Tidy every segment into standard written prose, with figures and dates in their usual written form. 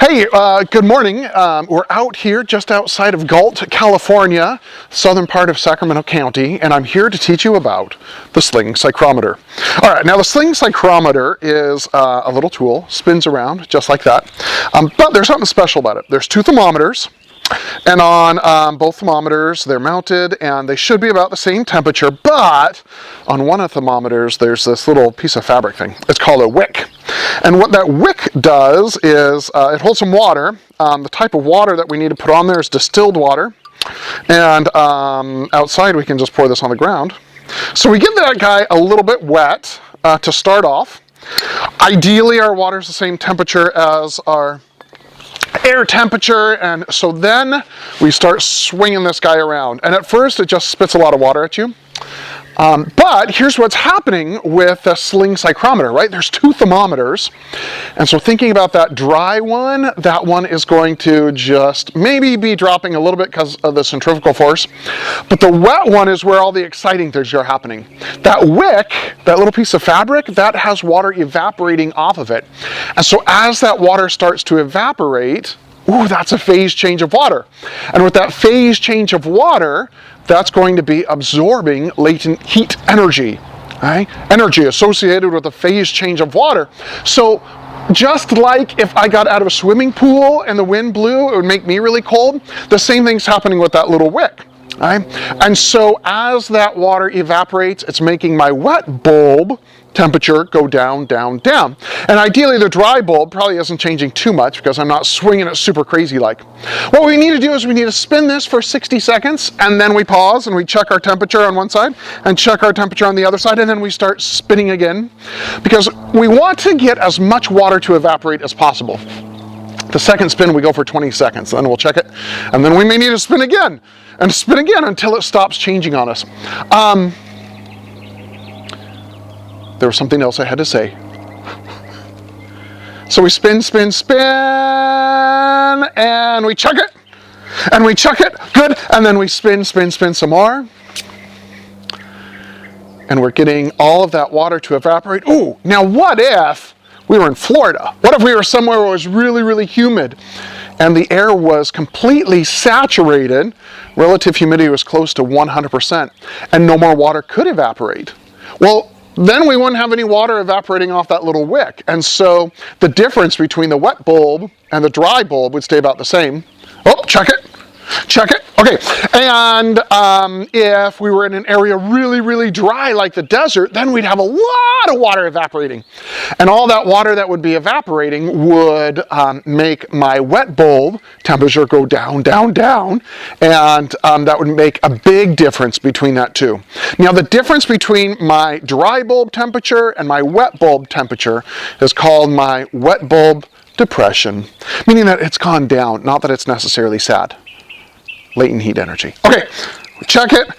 Hey, good morning. We're out here just outside of Galt, California, southern part of Sacramento County, and I'm here to teach you about the Sling Psychrometer. All right, now the Sling Psychrometer is a little tool, spins around just like that, but there's something special about it. There's two thermometers, and on both thermometers they're mounted, and they should be about the same temperature, but on one of the thermometers there's this little piece of fabric thing. It's called a wick. And what that wick does is it holds some water. The type of water that we need to put on there is distilled water. And outside we can just pour this on the ground. So we give that guy a little bit wet to start off. Ideally our water is the same temperature as our air temperature, and so then we start swinging this guy around. And at first it just spits a lot of water at you. But here's what's happening with the Sling Psychrometer, right? There's two thermometers, and so thinking about that dry one, that one is going to just maybe be dropping a little bit because of the centrifugal force, but the wet one is where all the exciting things are happening. That wick, that little piece of fabric, that has water evaporating off of it, and so as that water starts to evaporate, ooh, that's a phase change of water. And with that phase change of water, that's going to be absorbing latent heat energy, right? Energy associated with a phase change of water. So just like if I got out of a swimming pool and the wind blew, it would make me really cold, the same thing's happening with that little wick, right? And so as that water evaporates, it's making my wet bulb temperature go down, down, down. And ideally the dry bulb probably isn't changing too much because I'm not swinging it super crazy like. What we need to do is we need to spin this for 60 seconds and then we pause and we check our temperature on one side and check our temperature on the other side, and then we start spinning again because we want to get as much water to evaporate as possible. The second spin we go for 20 seconds, then we'll check it, and then we may need to spin again and spin again until it stops changing on us. There was something else I had to say. So we spin, spin, spin, and we check it, and we check it, good, and then we spin, spin, spin some more, and we're getting all of that water to evaporate. Ooh, now what if we were in Florida? What if we were somewhere where it was really, really humid, and the air was completely saturated, relative humidity was close to 100%, and no more water could evaporate? Well, then we wouldn't have any water evaporating off that little wick. And so the difference between the wet bulb and the dry bulb would stay about the same. Oh, check it. Check it. Okay. And if we were in an area really, really dry like the desert, then we'd have a lot of water evaporating. And all that water that would be evaporating would make my wet bulb temperature go down, down, down. And that would make a big difference between that two. Now, the difference between my dry bulb temperature and my wet bulb temperature is called my wet bulb depression, meaning that it's gone down, not that it's necessarily sad. Latent heat energy. Okay, check it,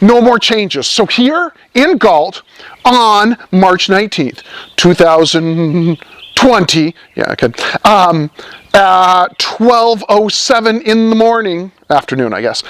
no more changes. So here in Galt on March 19th, 2020, yeah, I could, at 12:07 in the morning, afternoon, I guess,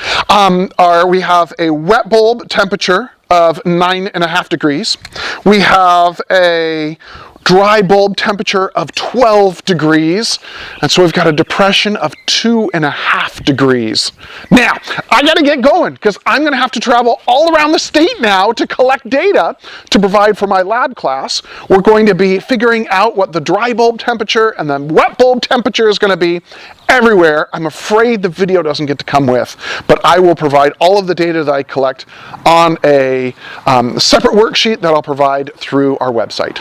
we have a wet bulb temperature of 9.5 degrees. We have a dry bulb temperature of 12 degrees, and so we've got a depression of 2.5 degrees. Now, I gotta get going because I'm gonna have to travel all around the state now to collect data to provide for my lab class. We're going to be figuring out what the dry bulb temperature and the wet bulb temperature is gonna be everywhere. I'm afraid the video doesn't get to come with, but I will provide all of the data that I collect on a separate worksheet that I'll provide through our website.